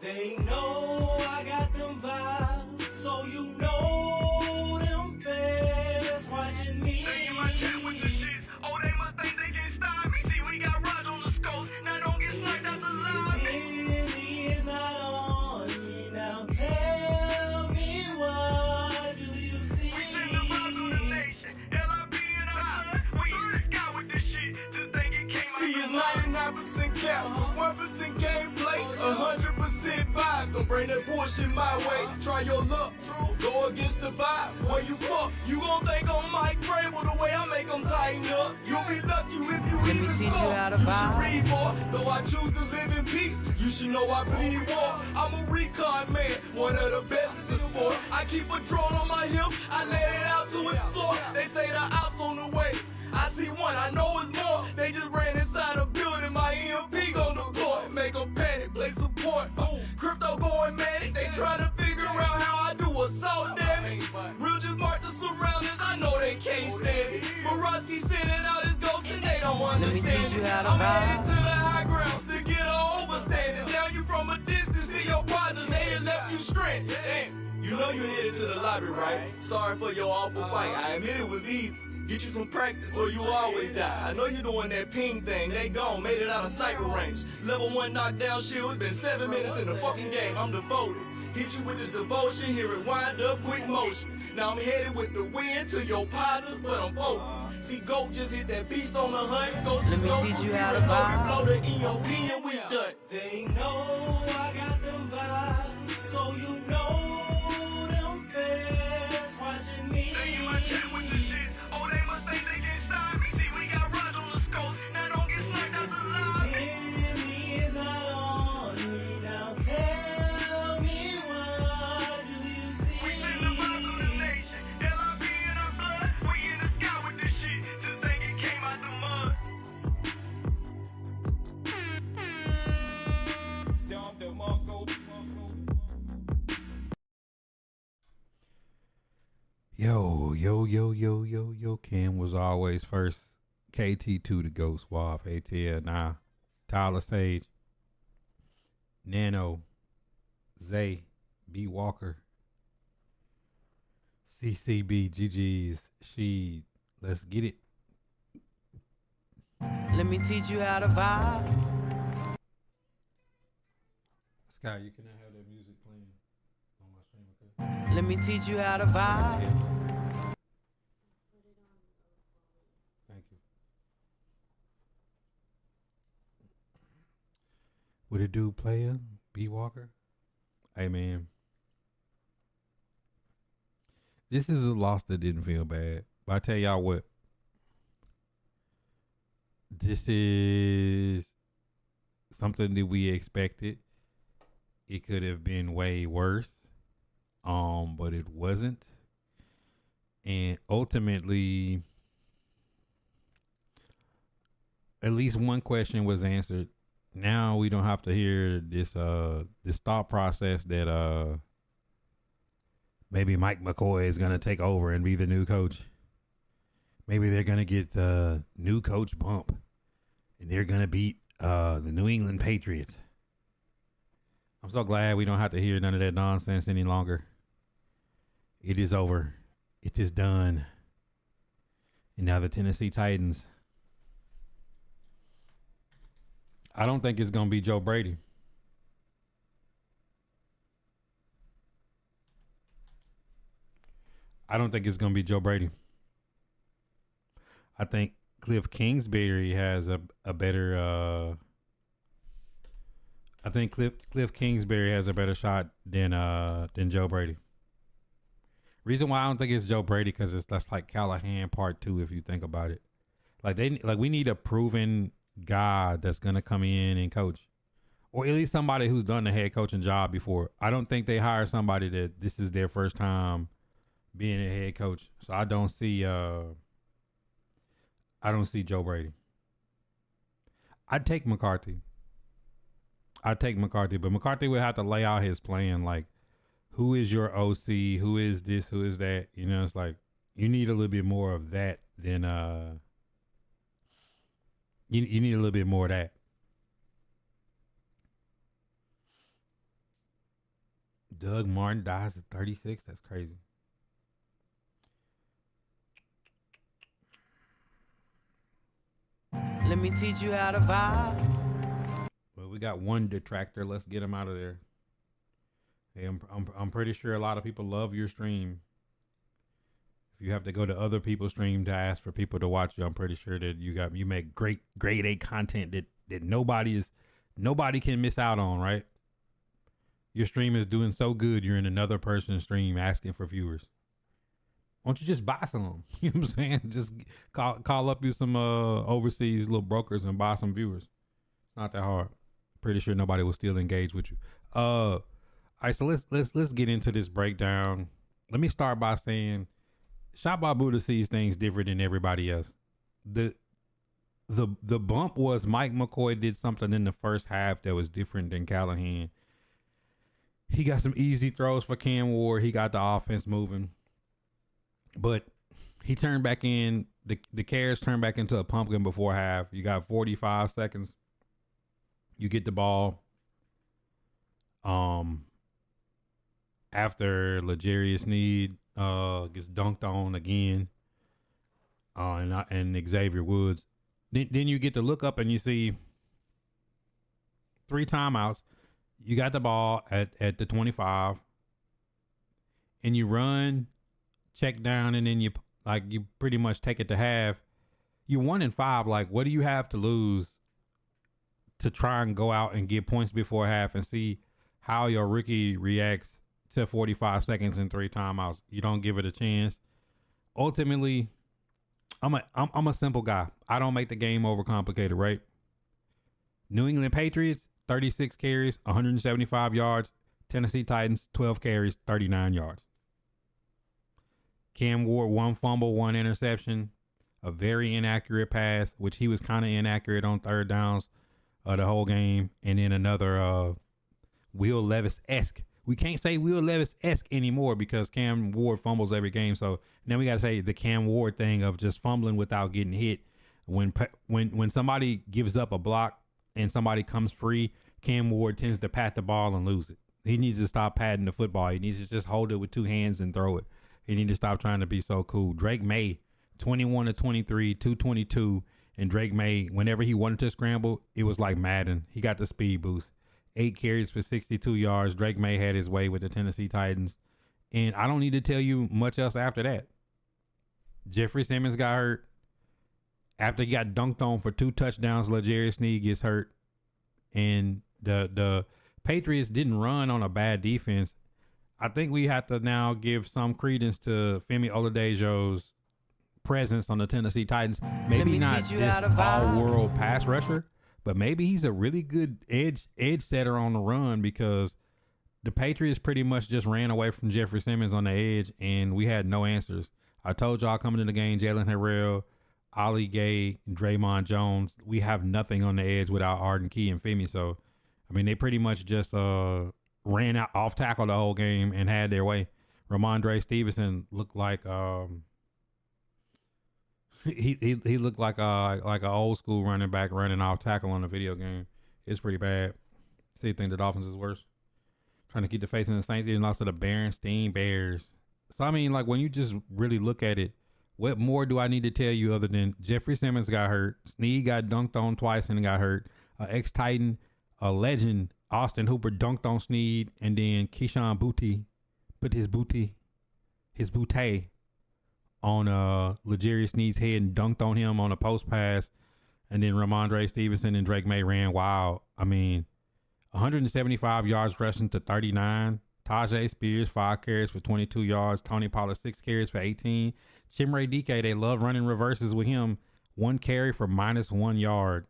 They know I got them vibes, so you know them fans watching me. They in my chat with the shit. Oh, they must think they can stop me. See, we got Raj on the scopes. Now don't get sniped out the lobby. Is not on me now. Tell me what do you see? We send the vibes on the nation. LIB in our blood. We in the sky with this shit. Just think it came out. See, it's 99% cap, 1% gameplay, 100% vibe. Don't bring that bullshit my way. Try your luck, go against the vibe. Where you fuck, you gon' think I'm Mike Crable the way I make them tighten up. You'll be lucky if you even teach you how to You vibe. should read more, though I choose to live in peace. You should know I bleed war. I'm a recon man, one of the best in the sport. I keep a drone on my hip, I let it out to explore. They say the ops on the way. I see one, I know it's more. They just ran inside a building, my EMP gon' deploy. Make them panic, play support. Crypto going manic, they try to figure out how I do assault damage. Real just mark the surroundings, I know they can't stand it. Morosky sending out his ghosts and they don't understand teach you it. how to I'm vibe. headed to the high grounds to get an overstanding. Now you from a distance, see your partners, they done left you stranded. Damn, you know you headed to the lobby, right? Sorry for your awful fight, I admit it was easy. Get you some practice or you always die. I know you doing that ping thing, they gone, made it out of sniper range. Level 1 knockdown shield, it's been 7 minutes in the fucking game, I'm devoted. Hit you with the devotion, hear it wind up, quick motion. Now I'm headed with the wind to your partners, but I'm focused. See, GOAT just hit that beast on the hunt. Go to Let me go teach to you how to reload, vibe. blow the EOP and we done. They know I got them vibes, so you know them fans watching me. They in my chat with the shit. Oh, they must think they can stop me. See, we got Raj on the scopes. Now don't get sniped out the lobby. Enemy is not on me now. Tell me what do you see? We send the vibes on the nation. LIB in our blood. We in the sky with this shit. Just think it came out the mud. Yo, Cam was always first. KT2 the Ghost Waff, ATL now. Tyler Sage, Nano, Zay, B Walker, CCB, GG's, She. Let's get it. Let me teach you how to vibe. Sky, you cannot have that music playing on my stream, okay? Let me teach you how to vibe. Thank you. What it do, player? B Walker? Hey, man. This is a loss that didn't feel bad. But I tell y'all what. This is something that we expected. It could have been way worse. But it wasn't. And ultimately, at least one question was answered. Now we don't have to hear this thought process that maybe Mike McCoy is gonna take over and be the new coach. Maybe they're gonna get the new coach bump and they're gonna beat the New England Patriots. I'm so glad we don't have to hear none of that nonsense any longer. It is over. It is done. And now the Tennessee Titans. I don't think it's going to be Joe Brady. I don't think it's going to be Joe Brady. I think Cliff Kingsbury has a better I think Cliff Kingsbury has a better shot than Joe Brady. Reason why I don't think it's Joe Brady because that's like Callahan part 2 if you think about it. We need a proven guy that's gonna come in and coach, or at least somebody who's done the head coaching job before. I don't think they hire somebody that this is their first time being a head coach. So I don't see Joe Brady. I'd take McCarthy, but McCarthy would have to lay out his plan. Like, who is your OC? Who is this? Who is that? You know, it's like you need a little bit more of that than you need a little bit more of that. Doug Martin dies at 36. That's crazy. Let me teach you how to vibe. Well, we got one detractor. Let's get him out of there. Hey, I'm pretty sure a lot of people love your stream. If you have to go to other people's stream to ask for people to watch you, I'm pretty sure that you make great grade A content that nobody can miss out on, right? Your stream is doing so good, you're in another person's stream asking for viewers. Why don't you just buy some? You know what I'm saying? Just call up you some overseas little brokers and buy some viewers. It's not that hard. Pretty sure nobody will still engage with you. All right, so let's get into this breakdown. Let me start by saying Shotbybuddha sees things different than everybody else. The bump was Mike McCoy did something in the first half that was different than Callahan. He got some easy throws for Cam Ward. He got the offense moving. But he turned back in. The Carrots turned back into a pumpkin before half. You got 45 seconds. You get the ball. After L'Jarius Sneed gets dunked on again. And Xavier Woods. Then you get to look up and you see 3 timeouts. You got the ball at the 25. And you run, check down, and then you pretty much take it to half. You're 1-5. Like, what do you have to lose to try and go out and get points before half and see how your rookie reacts to 45 seconds and 3 timeouts? You don't give it a chance. Ultimately, I'm a simple guy. I don't make the game overcomplicated, right? New England Patriots, 36 carries, 175 yards. Tennessee Titans, 12 carries, 39 yards. Cam Ward, 1 fumble, 1 interception, a very inaccurate pass, which he was kind of inaccurate on third downs the whole game. And then another Will Levis-esque. We can't say Will Levis-esque anymore because Cam Ward fumbles every game. So now we got to say the Cam Ward thing of just fumbling without getting hit. When somebody gives up a block and somebody comes free, Cam Ward tends to pat the ball and lose it. He needs to stop patting the football. He needs to just hold it with 2 hands and throw it. He needs to stop trying to be so cool. Drake May, 21-23, 222. And Drake May, whenever he wanted to scramble, it was like Madden. He got the speed boost. 8 carries for 62 yards. Drake May had his way with the Tennessee Titans. And I don't need to tell you much else after that. Jeffrey Simmons got hurt. After he got dunked on for 2 touchdowns, L'Jarius Sneed gets hurt. And the Patriots didn't run on a bad defense. I think we have to now give some credence to Femi Oladejo's presence on the Tennessee Titans. Maybe not this all-world pass rusher, but maybe he's a really good edge setter on the run because the Patriots pretty much just ran away from Jeffrey Simmons on the edge, and we had no answers. I told y'all coming in the game, Jalen Harrell, Ali Gay, and Draymond Jones, we have nothing on the edge without Arden Key and Femi. So, I mean, they pretty much just ran out off tackle the whole game and had their way. Ramondre Stevenson looked like he looked like an old school running back running off tackle on a video game. It's pretty bad. So you think the Dolphins is worse? Trying to keep the faith in the Saints, even lost to the Berenstein Bears. So I mean, like when you just really look at it, what more do I need to tell you other than Jeffrey Simmons got hurt, Snead got dunked on twice and got hurt, ex-Titan, a legend, Austin Hooper dunked on Snead, and then Keyshawn Booty put his booty on L'Jarius Sneed's head and dunked on him on a post pass, and then Ramondre Stevenson and Drake May ran wild. I mean, 175 yards rushing to 39. Tajay Spears, 5 carries for 22 yards. Tony Pollard, 6 carries for 18. Chimere Dike, they love running reverses with him. 1 carry for -1 yard.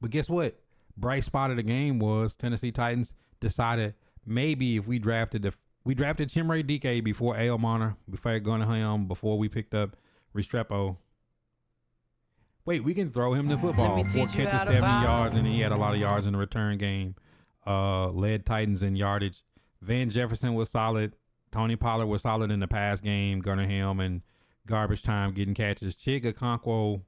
But guess what? Bright spot of the game was Tennessee Titans decided maybe if we drafted Chimere Dike before Ailmana, before Gunningham, before we picked up Restrepo. Wait, we can throw him the football. 4 catches, 70 yards, and he had a lot of yards in the return game. Led Titans in yardage. Van Jefferson was solid. Tony Pollard was solid in the pass game. Gunningham and garbage time getting catches. Chig Okonkwo,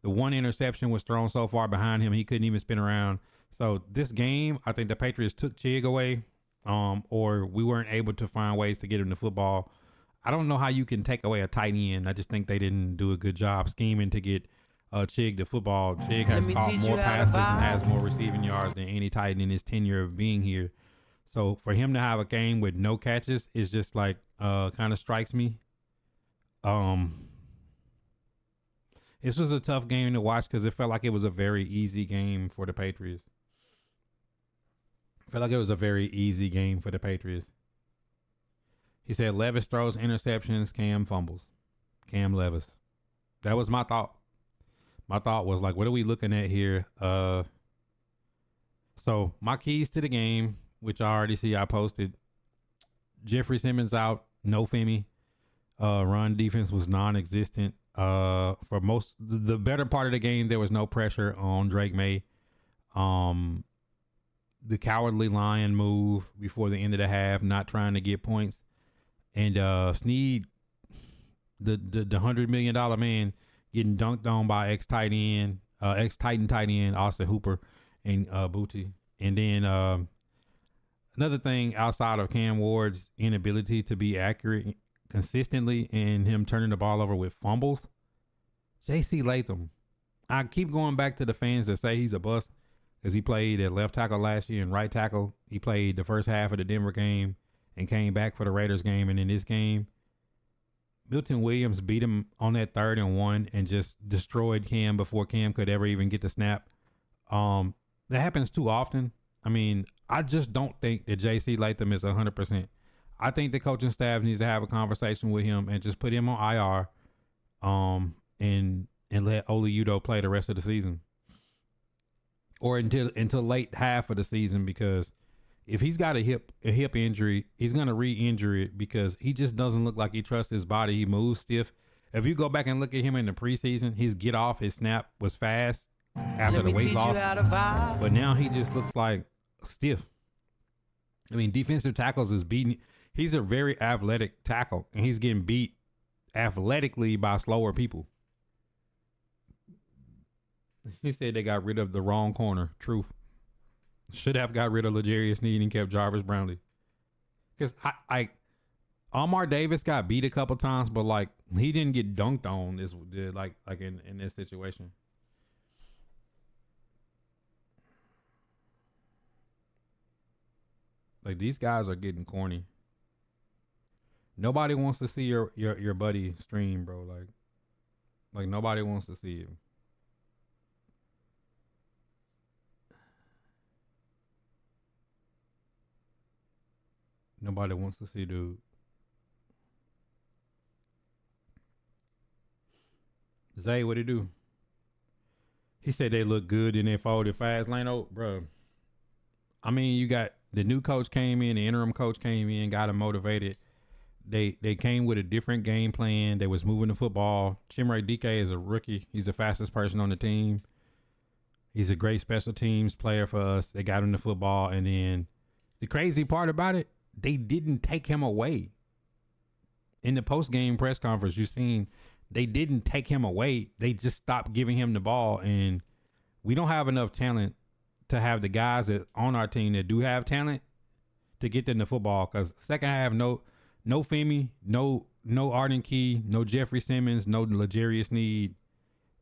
the 1 interception was thrown so far behind him he couldn't even spin around. So this game, I think the Patriots took Chig away. or we weren't able to find ways to get him the football. I don't know how you can take away a tight end. I just think they didn't do a good job scheming to get Chig the football. Chig has caught more passes and has more receiving yards than any tight end in his tenure of being here. So for him to have a game with no catches is just like kind of strikes me. This was a tough game to watch because it felt like it was a very easy game for the Patriots. I felt like it was a very easy game for the Patriots. He said Levis throws interceptions, Cam fumbles. Cam Levis. That was my thought. My thought was like, what are we looking at here? So my keys to the game, which I already see I posted. Jeffrey Simmons out, no Femi. Run defense was non-existent. For the better part of the game, there was no pressure on Drake May. The cowardly lion move before the end of the half, not trying to get points. And Snead, the $100 million man, getting dunked on by ex-Titan tight end Austin Hooper and Booty. And then another thing outside of Cam Ward's inability to be accurate consistently and him turning the ball over with fumbles, J.C. Latham. I keep going back to the fans that say he's a bust because he played at left tackle last year and right tackle. He played the first half of the Denver game and came back for the Raiders game. And in this game, Milton Williams beat him on that 3rd and 1 and just destroyed Cam before Cam could ever even get the snap. That happens too often. I mean, I just don't think that J.C. Latham is 100%. I think the coaching staff needs to have a conversation with him and just put him on IR, and let Oli Udoh play the rest of the season, or until late half of the season, because if he's got a hip injury, he's gonna re-injure it because he just doesn't look like he trusts his body. He moves stiff. If you go back and look at him in the preseason, his get off, his snap was fast after the weight loss, but now he just looks like stiff. I mean, defensive tackles is beating. He's a very athletic tackle, and he's getting beat athletically by slower people. He said they got rid of the wrong corner. Truth. Should have got rid of L'Jarius Sneed and kept Jarvis Brownlee. Because Amar Davis got beat a couple times, but like he didn't get dunked on in this situation. Like these guys are getting corny. Nobody wants to see your buddy stream, bro. Like nobody wants to see you. Nobody wants to see dude. Zay, what'd he do? He said they look good and they folded fast. Lano, bro. I mean, you got the new coach came in, the interim coach came in, got him motivated. They came with a different game plan. They was moving the football. Chimere Dike is a rookie. He's the fastest person on the team. He's a great special teams player for us. They got him the football. And then the crazy part about it, they didn't take him away. In the post-game press conference, you seen they didn't take him away. They just stopped giving him the ball. And we don't have enough talent to have the guys that on our team that do have talent to get them the football. Because second half, no Femi, no Arden Key, no Jeffrey Simmons, no L'Jarius Sneed.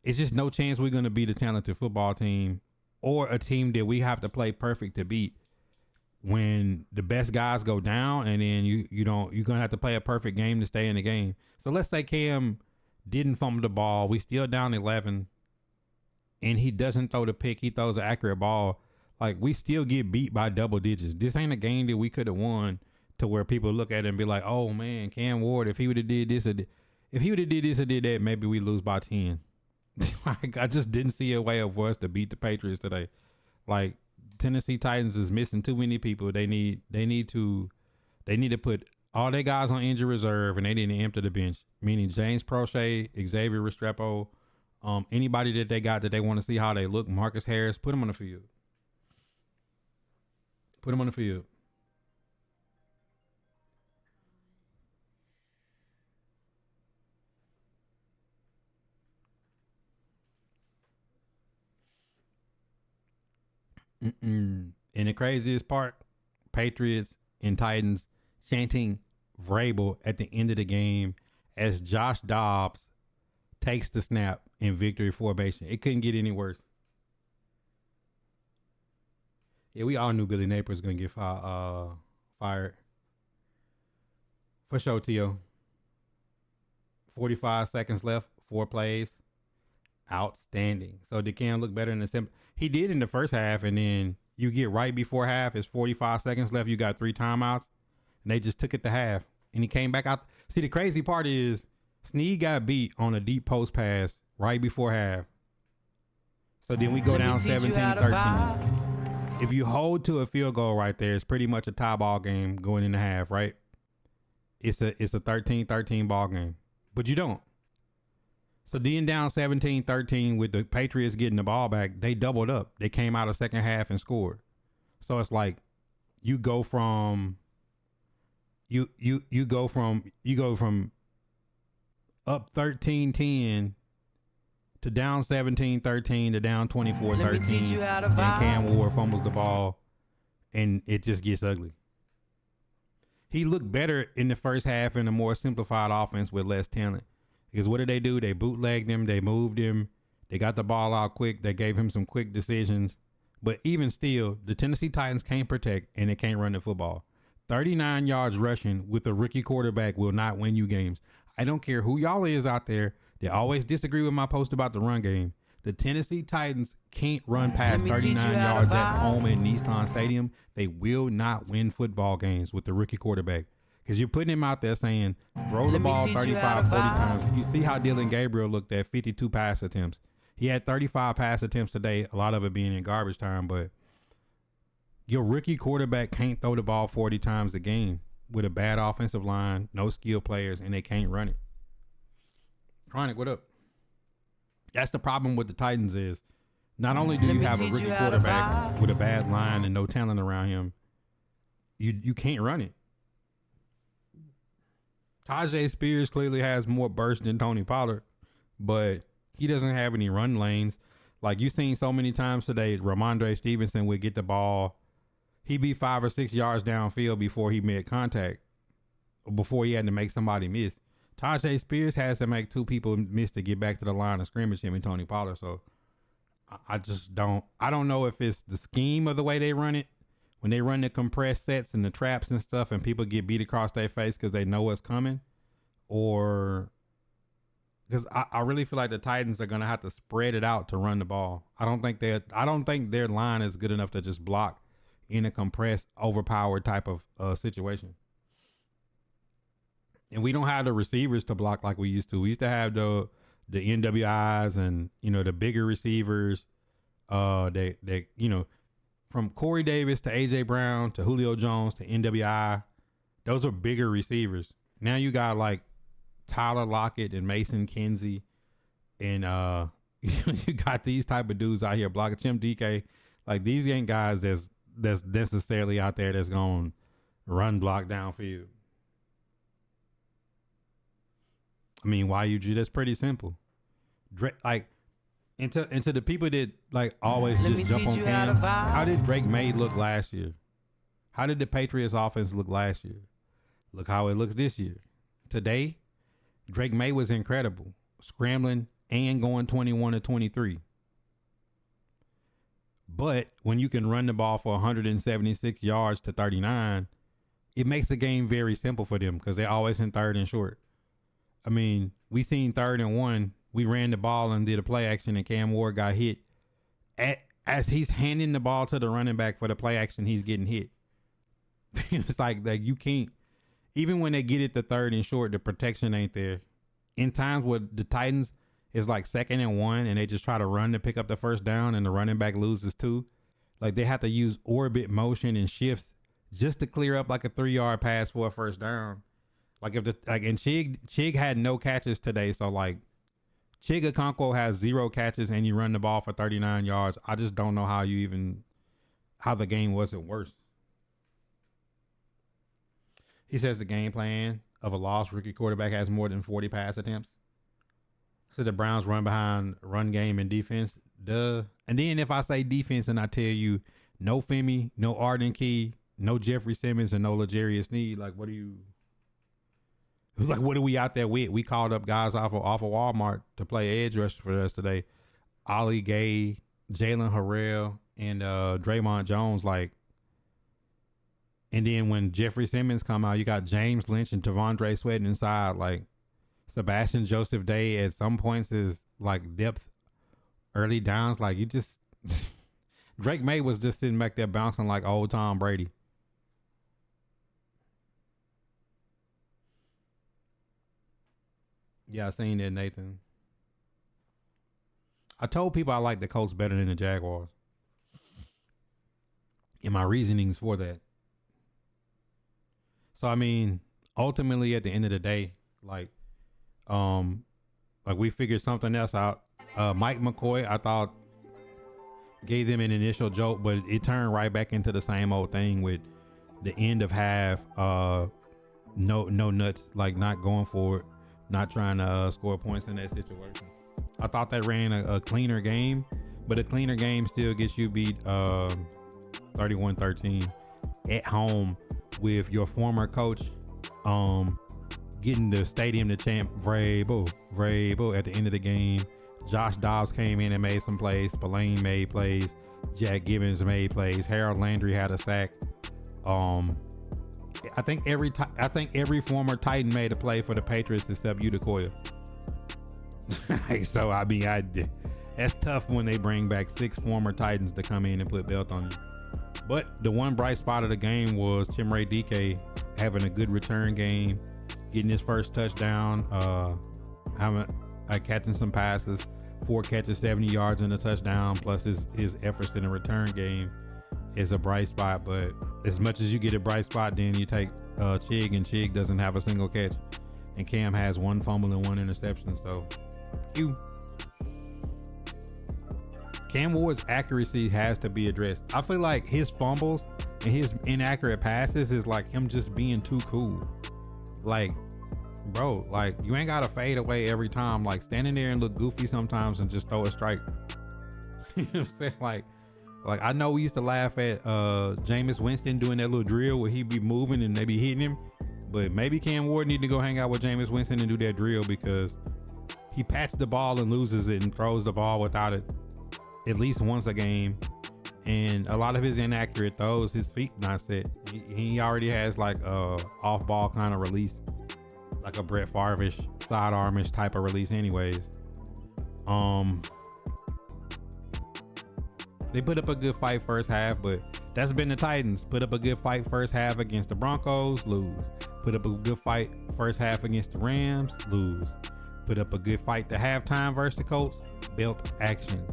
It's just no chance we're going to beat a talented football team or a team that we have to play perfect to beat. When the best guys go down, and then you're gonna have to play a perfect game to stay in the game. So let's say Cam didn't fumble the ball, we still down 11, and he doesn't throw the pick, he throws an accurate ball. Like we still get beat by double digits. This ain't a game that we could have won to where people look at it and be like, oh man, Cam Ward, if he would have did this or did that, maybe we lose by 10. Like I just didn't see a way for us to beat the Patriots today. Like Tennessee Titans is missing too many people. They need to put all their guys on injury reserve, and they need to empty the bench. Meaning James Prochet, Xavier Restrepo, anybody that they got that they want to see how they look. Marcus Harris, put them on the field. Put them on the field. And the craziest part, Patriots and Titans chanting Vrabel at the end of the game as Josh Dobbs takes the snap in victory formation. It couldn't get any worse. Yeah, we all knew Billy Napier was going to get fired. For sure, Tio. 45 seconds left, 4 plays. Outstanding. So did Cam look better in the sim? He did in the first half, and then you get right before half. It's 45 seconds left. You got 3 timeouts, and they just took it to half. And he came back out. See, the crazy part is Snead got beat on a deep post pass right before half. So then we go down 17-13. If you hold to a field goal right there, it's pretty much a tie ball game going into half, right? It's a 13-13 ball game. But you don't. So then down 17-13 with the Patriots getting the ball back, they doubled up. They came out of second half and scored. So it's like you go from up 13-10 to down 17-13 to down 24-13. And Cam Ward fumbles the ball and it just gets ugly. He looked better in the first half in a more simplified offense with less talent. Because what did they do? They bootlegged him. They moved him. They got the ball out quick. They gave him some quick decisions. But even still, the Tennessee Titans can't protect and they can't run the football. 39 yards rushing with a rookie quarterback will not win you games. I don't care who y'all is out there. They always disagree with my post about the run game. The Tennessee Titans can't run past 39 yards at home in Nissan Stadium. They will not win football games with the rookie quarterback. Because you're putting him out there saying, throw the ball 35, 40 times. You see how Dylan Gabriel looked at 52 pass attempts. He had 35 pass attempts today, a lot of it being in garbage time. But your rookie quarterback can't throw the ball 40 times a game with a bad offensive line, no skill players, and they can't run it. Chronic, what up? That's the problem with the Titans is not only do you have a rookie quarterback with a bad line and no talent around him, you can't run it. Tajay Spears clearly has more burst than Tony Pollard, but he doesn't have any run lanes. Like you've seen so many times today, Ramondre Stevenson would get the ball. He'd be 5 or 6 yards downfield before he made contact, or before he had to make somebody miss. Tajay Spears has to make 2 people miss to get back to the line of scrimmage, him and Tony Pollard. So I don't know if it's the scheme of the way they run it. When they run the compressed sets and the traps and stuff and people get beat across their face because they know what's coming, or because I really feel like the Titans are going to have to spread it out to run the ball. I don't think their line is good enough to just block in a compressed, overpowered type of situation. And we don't have the receivers to block like we used to. We used to have the NWIs and, the bigger receivers. They from Corey Davis to AJ Brown to Julio Jones to NWI, those are bigger receivers. Now you got like Tyler Lockett and Mason Kinsey, and you got these type of dudes out here blocking. Tim DK. Like these ain't guys that's necessarily out there that's going to run block downfield. I mean, YUG, that's pretty simple. Into the people that like always just jump on Cam. How did Drake May look last year? How did the Patriots offense look last year? Look how it looks this year. Today, Drake May was incredible, scrambling and going 21-23. But when you can run the ball for 176 yards to 39, it makes the game very simple for them because they're always in third and short. I mean, we seen 3rd and 1. We ran the ball and did a play action, and Cam Ward got hit. As he's handing the ball to the running back for the play action, he's getting hit. It's like you can't, even when they get it to 3rd and short, the protection ain't there. In times where the Titans is like 2nd and 1, and they just try to run to pick up the first down, and the running back loses 2. Like they have to use orbit motion and shifts just to clear up like a 3-yard pass for a first down. Like and Chig had no catches today, so like Chig Okonkwo has 0 catches and you run the ball for 39 yards. I just don't know how the game wasn't worse. He says the game plan of a lost rookie quarterback has more than 40 pass attempts. So the Browns run behind run game and defense. Duh. And then if I say defense and I tell you no Femi, no Arden Key, no Jeffrey Simmons and no L'Jarius Sneed. Like, what do you? Like, what are we out there with? We called up guys off of Walmart to play edge rush for us today. Ollie Gay, Jalen Harrell, and Draymond Jones. Like, and then when Jeffrey Simmons come out, you got James Lynch and Tavondre Sweating inside. Like, Sebastian Joseph Day at some points is like depth early downs. Like, you just Drake May was just sitting back there bouncing like old Tom Brady. Yeah, I seen that, Nathan. I told people I like the Colts better than the Jaguars. And my reasonings for that. So, I mean, ultimately at the end of the day, like we figured something else out. Mike McCoy, I thought, gave them an initial joke, but it turned right back into the same old thing with the end of half. No nuts, like not going for it, not trying to score points in that situation. I thought that ran a cleaner game, but a cleaner game still gets you beat 31-13 at home with your former coach getting the stadium to chant Vrabel at the end of the game. Josh Dobbs came in and made some plays. Spillane made plays. Jack Gibbons made plays. Harold Landry had a sack. I think every former Titan made a play for the Patriots except Udokoya. So I mean, that's tough when they bring back 6 former Titans to come in and put belt on you. But the one bright spot of the game was Chimere Dike having a good return game, getting his first touchdown, catching some passes, 4 catches, 70 yards and a touchdown, plus his efforts in the return game is a bright spot. But as much as you get a bright spot, then you take Chig, and Chig doesn't have a single catch, and Cam has 1 fumble and 1 interception. So Cam Ward's accuracy has to be addressed. I feel like his fumbles and his inaccurate passes is like him just being too cool. Like, bro, like, you ain't gotta fade away every time. Like, standing there and look goofy sometimes and just throw a strike. You know what I'm saying? Like I know we used to laugh at Jameis Winston doing that little drill where he'd be moving and they be hitting him, but maybe Cam Ward need to go hang out with Jameis Winston and do that drill, because he pats the ball and loses it and throws the ball without it at least once a game. And a lot of his inaccurate throws, his feet not set. He already has like a off ball kind of release, like a Brett Favre-ish, sidearmish type of release anyways. They put up a good fight first half, but that's been the Titans. Put up a good fight first half against the Broncos, lose. Put up a good fight first half against the Rams, lose. Put up a good fight to halftime versus the Colts, belt action.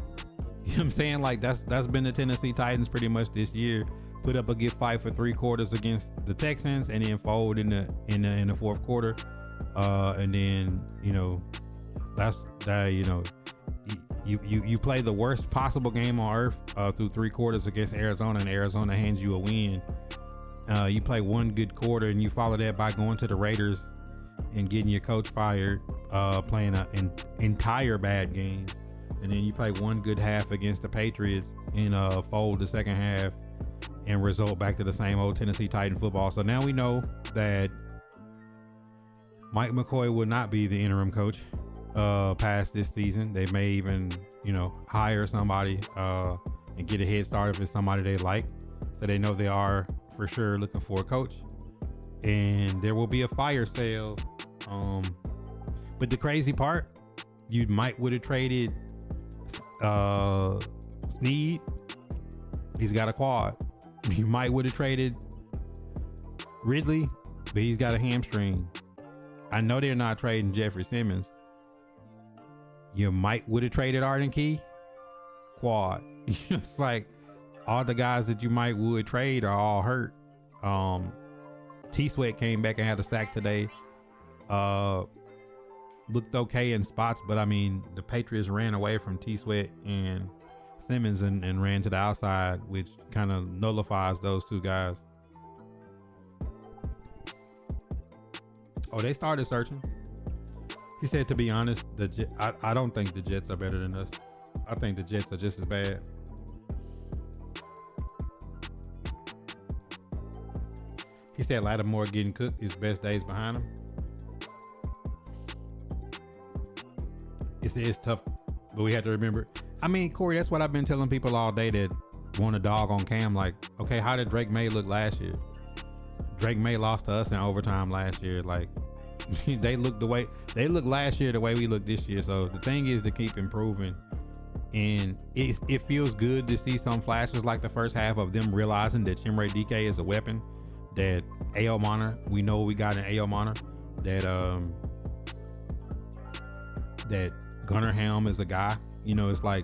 You know what I'm saying? Like, that's been the Tennessee Titans pretty much this year. Put up a good fight for 3 quarters against the Texans, and then fold in the fourth quarter. And then, you know, that's that. You know, you play the worst possible game on earth through 3 quarters against Arizona, and Arizona hands you a win. You play 1 good quarter, and you follow that by going to the Raiders and getting your coach fired, playing an entire bad game. And then you play 1 good half against the Patriots and fold the second half and result back to the same old Tennessee Titan football. So now we know that Mike McCoy will not be the interim coach past this season. They may even, you know, hire somebody and get a head start if it's somebody they like. So they know they are for sure looking for a coach. And there will be a fire sale. But the crazy part, you might would have traded Sneed. He's got a quad. You might would have traded Ridley, but he's got a hamstring. I know they're not trading Jeffrey Simmons. You might would have traded Arden Key, quad. It's like all the guys that you might would trade are all hurt. T-Sweat came back and had a sack today. Looked okay in spots, but I mean, the Patriots ran away from T-Sweat and Simmons and ran to the outside, which kind of nullifies those 2 guys. Oh, they started searching. He said, to be honest, I don't think the Jets are better than us. I think the Jets are just as bad. He said Lattimore getting cooked. His best days behind him. It's tough, but we have to remember. I mean, Corey, that's what I've been telling people all day that want a dog on Cam. Like, okay, how did Drake May look last year? Drake May lost to us in overtime last year. Like, they looked last year the way we looked this year. So the thing is to keep improving. And it feels good to see some flashes like the first half of them realizing that Chimere DK is a weapon. That AO Monitor, we know we got an AO Monitor. That Gunnar Helm is a guy. You know, it's like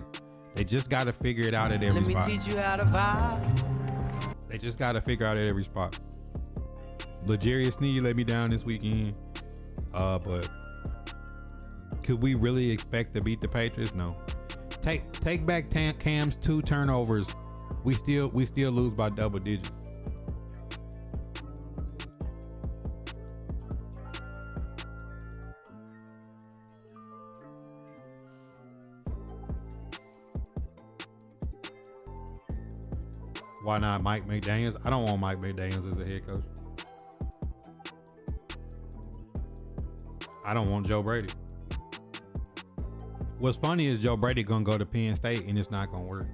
they just got to figure it out at every spot. Let me teach you how to vibe. They just got to figure out at every spot. L'Jarius Sneed let me down this weekend. But could we really expect to beat the Patriots? No. Take back Cam's 2 turnovers. We still lose by double digits. Why not Mike McDaniels? I don't want Mike McDaniels as a head coach. I don't want Joe Brady. What's funny is Joe Brady gonna go to Penn State and it's not gonna work.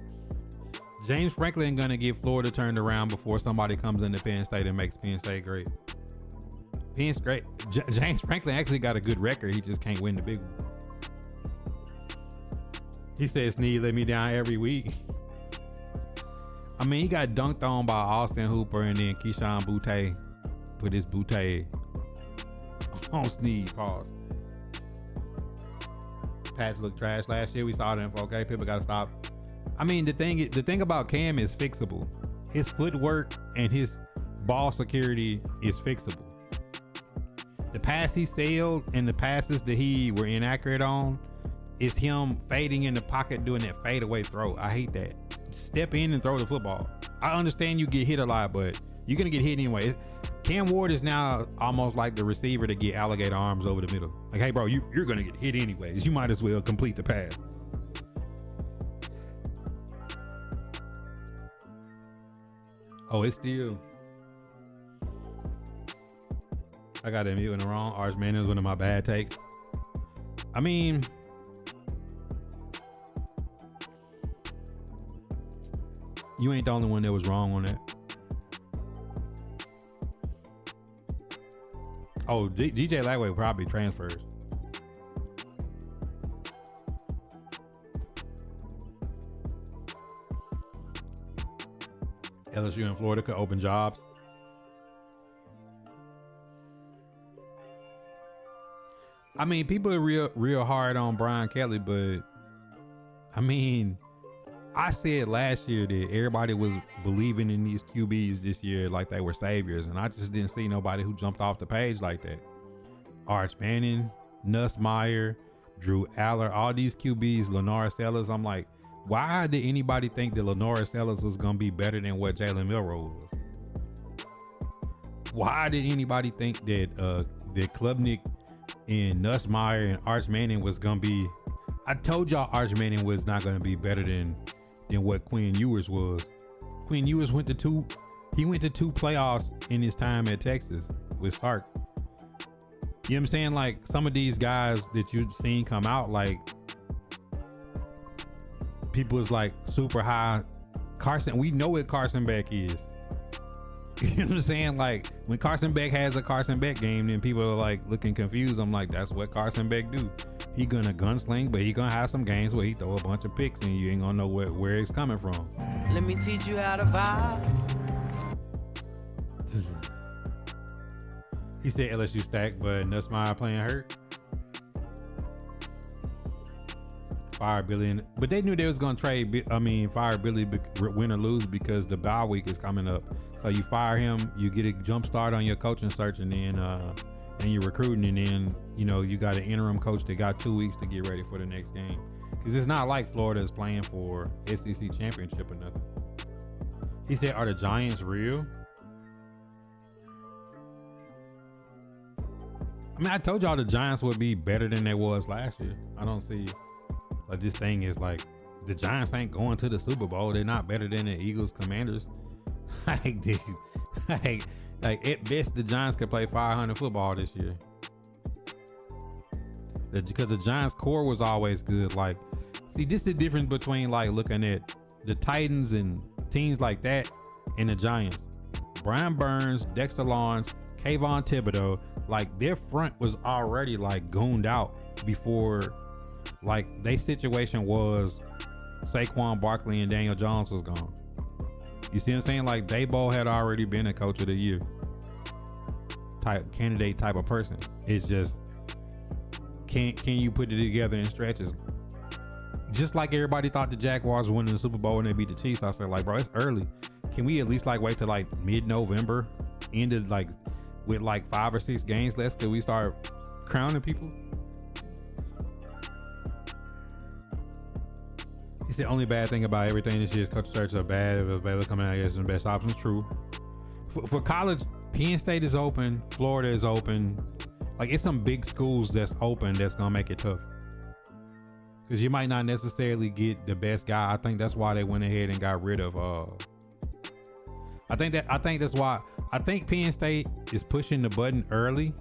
James Franklin gonna get Florida turned around before somebody comes into Penn State and makes Penn State great. Penn State, James Franklin actually got a good record. He just can't win the big one. He said Sneed let me down every week. I mean, he got dunked on by Austin Hooper, and then Keyshawn Boutte put his Boutte on Sneed. Pause. Pats looked trash last year. We saw them. Okay, people gotta stop. I mean, the thing about Cam is fixable. His footwork and his ball security is fixable. The pass he sailed and the passes that he were inaccurate on is him fading in the pocket doing that fadeaway throw. I hate that. Step in and throw the football. I understand you get hit a lot, but you're gonna get hit anyway. Cam Ward is now almost like the receiver to get alligator arms over the middle. Like, hey bro, you're gonna get hit anyways. You might as well complete the pass. Oh, it's still. I got to admit when the wrong. Arch Manning is one of my bad takes. I mean, you ain't the only one that was wrong on that. Oh, DJ Lagway probably transfers. LSU and Florida could open jobs. I mean, people are real hard on Brian Kelly, but I mean, I said last year that everybody was believing in these QBs this year like they were saviors, and I just didn't see nobody who jumped off the page like that. Arch Manning, Nussmeier, Drew Aller, all these QBs, Lenore Sellers. I'm like, why did anybody think that Lenore Sellers was gonna be better than what Jalen Milroe was? Why did anybody think that that Klubnik and Nussmeier and Arch Manning was gonna be? I told y'all Arch Manning was not gonna be better than what Quinn Ewers was. Quinn Ewers went to two playoffs in his time at Texas with Sark. You know what I'm saying? Like, some of these guys that you've seen come out, like, people is like super high. Carson, we know what Carson Beck is. You know what I'm saying? Like, when Carson Beck has a Carson Beck game, then people are like looking confused. I'm like, that's what Carson Beck do. He gonna gunsling, but he gonna have some games where he throw a bunch of picks and you ain't gonna know where it's coming from. Let me teach you how to vibe. He said LSU stacked, but Nussmeier playing hurt. Fire Billy, but they knew they was gonna fire Billy, win or lose, because the bye week is coming up. So you fire him, you get a jump start on your coaching search, and then and you're recruiting, and then you got an interim coach that got 2 weeks to get ready for the next game. Because it's not like Florida is playing for SEC championship or nothing. He said, "Are the Giants real?" I mean, I told y'all the Giants would be better than they was last year. I don't see, like, this thing is like, the Giants ain't going to the Super Bowl. They're not better than the Eagles, Commanders. Like, dude, like, Like at best, the Giants could play 500 football this year. Because the Giants core was always good. Like, see, this is the difference between like looking at the Titans and teams like that and the Giants. Brian Burns, Dexter Lawrence, Kayvon Thibodeau, like their front was already like gooned out before like their situation was Saquon Barkley and Daniel Jones was gone. You see what I'm saying? Like Daboll had already been a coach of the year type candidate type of person. It's just can you put it together in stretches? Just like everybody thought the Jaguars were winning the Super Bowl when they beat the Chiefs. I said like, bro, it's early. Can we at least like wait till like mid-November, ended like with like 5 or 6 games left till we start crowning people? It's the only bad thing about everything this year is coach searches are bad. If Baylor coming out as the best options, true. For college, Penn State is open, Florida is open. Like it's some big schools that's open that's gonna make it tough. Cause you might not necessarily get the best guy. I think that's why they went ahead and got rid of I think that's why I think Penn State is pushing the button early,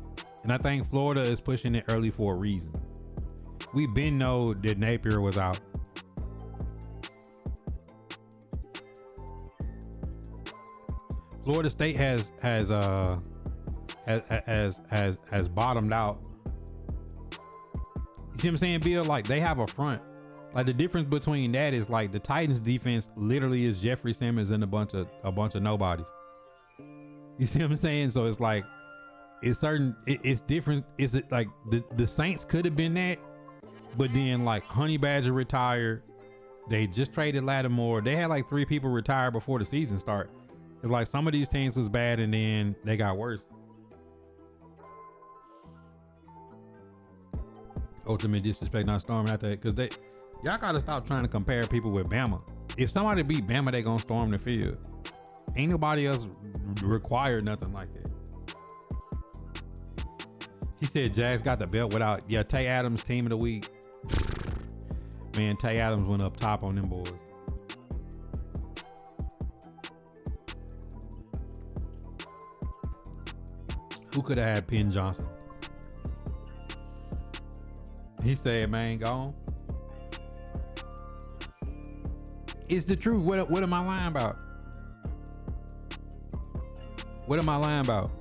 and I think Florida is pushing it early for a reason. We been know that Napier was out. Florida State has bottomed out. You see what I'm saying, Bill? Like they have a front. Like the difference between that is like the Titans defense literally is Jeffrey Simmons and a bunch of nobodies. You see what I'm saying? So it's like it's certain. It's different. Is it like the Saints could have been that, but then like Honey Badger retired. They just traded Lattimore. They had like 3 people retire before the season start. It's like some of these teams was bad and then they got worse. Ultimate disrespect, not storming out there, because y'all gotta stop trying to compare people with Bama. If somebody beat Bama, they gonna storm the field. Ain't nobody else required nothing like that. He said Jags got the belt without Tay Adams team of the week. Man, Tay Adams went up top on them boys. Who could have had Penn Johnson? He said, man, gone. It's the truth. What am I lying about? What am I lying about?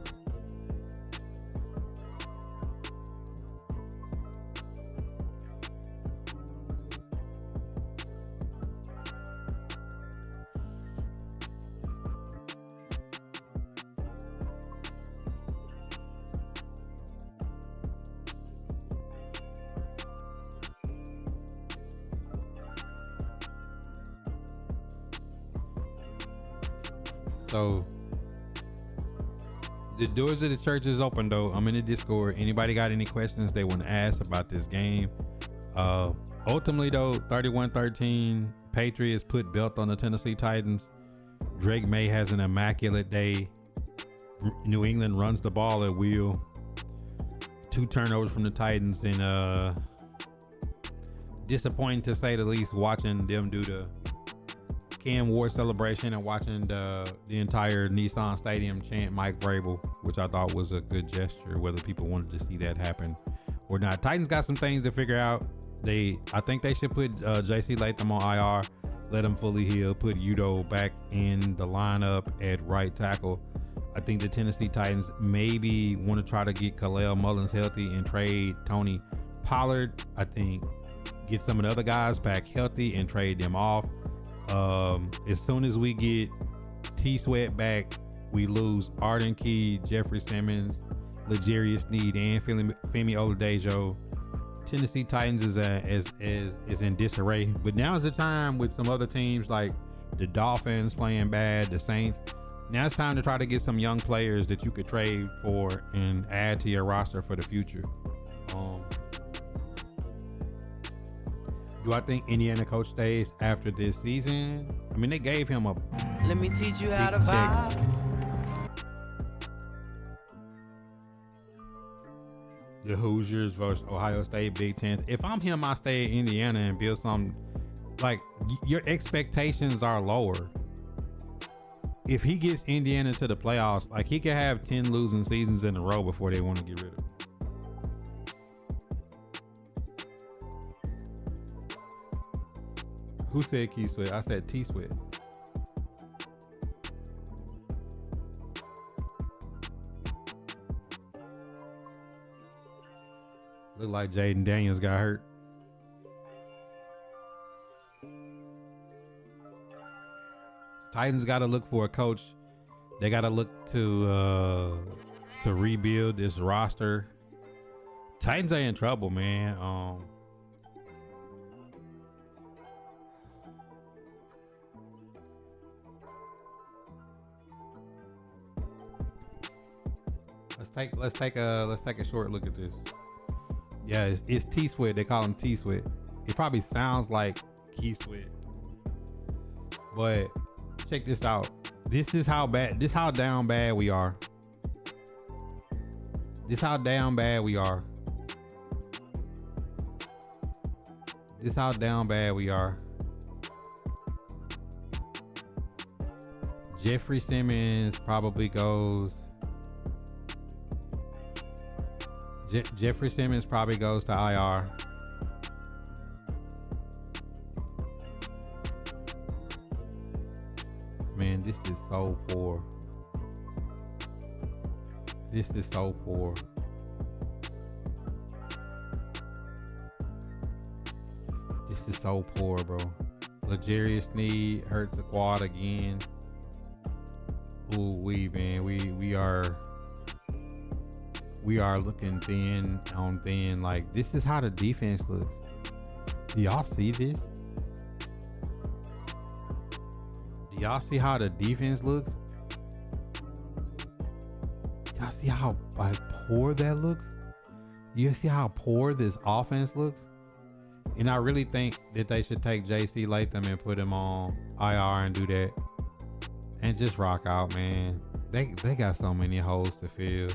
So the doors of the church is open though. I'm in the Discord. Anybody got any questions they want to ask about this game? Ultimately though, 31-13, Patriots put belt on the Tennessee Titans. Drake May has an immaculate day. New England runs the ball at will. 2 turnovers from the Titans, and disappointing to say the least watching them do the Cam Ward celebration and watching the entire Nissan Stadium chant Mike Vrabel, which I thought was a good gesture, whether people wanted to see that happen or not. Titans got some things to figure out. I think they should put JC Latham on IR, let him fully heal, put Udo back in the lineup at right tackle. I think the Tennessee Titans maybe want to try to get Khalil Mullins healthy and trade Tony Pollard. I think get some of the other guys back healthy and trade them off. As soon as we get T Sweat back, we lose Arden Key, Jeffrey Simmons, L'Jarius Sneed, and Femi Oladejo. Tennessee Titans is in disarray, but now is the time with some other teams like the Dolphins playing bad, the Saints. Now it's time to try to get some young players that you could trade for and add to your roster for the future. Do I think Indiana coach stays after this season? I mean, they gave him a Let me teach you how to big check. vibe. The Hoosiers versus Ohio State, Big Ten. If I'm him, I stay in Indiana and build something. Like, your expectations are lower. if he gets Indiana to the playoffs, like he could have 10 losing seasons in a row before they want to get rid of him. Who said Key Sweat? I said T Sweat. Look like Jaden Daniels got hurt. Titans got to look for a coach. They got to look to rebuild this roster. Titans are in trouble, man. Let's take a short look at this. Yeah, it's T Sweat. They call him T Sweat. It probably sounds like Key Sweat, but check this out. This is how bad. This how down bad we are. This how down bad we are. This how down bad we are. Jeffrey Simmons probably goes. Jeffrey Simmons probably goes to IR. Man, this is so poor. This is so poor. This is so poor, bro. L'Jarius Sneed hurts the quad again. Ooh, man, we are looking thin on thin. Like, this is how the defense looks. Do y'all see this? Do y'all see how the defense looks? Y'all see how poor that looks? You see how poor this offense looks? And I really think that they should take JC Latham and put him on IR and do that. And just rock out, man. They got so many holes to fill.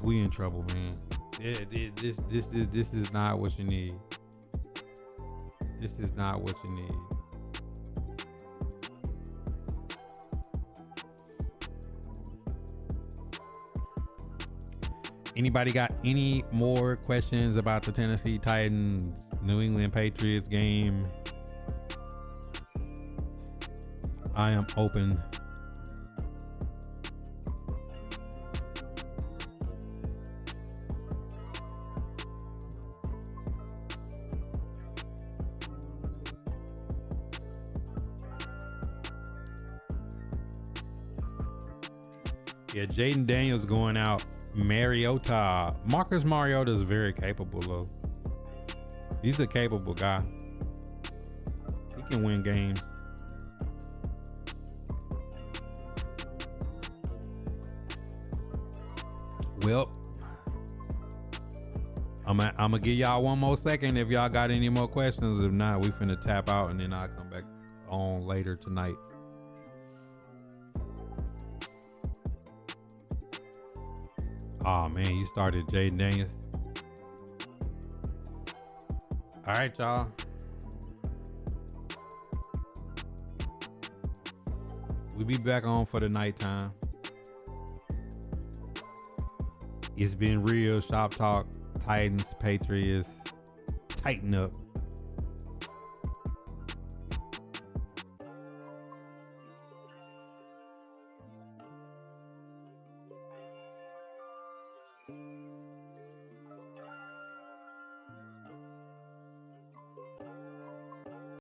We in trouble, man. This is not what you need. This is not what you need. Anybody got any more questions about the Tennessee Titans New England Patriots game? I am open. Yeah, Jaden Daniels going out. Mariota. Marcus Mariota is very capable, though. He's a capable guy. He can win games. Well, I'm gonna give y'all one more second if y'all got any more questions. If not, we finna tap out and then I'll come back on later tonight. Oh man, you started Jaden Daniels. All right, y'all. We'll be back on for the nighttime. It's been real. Shop Talk, Titans, Patriots. Tighten up.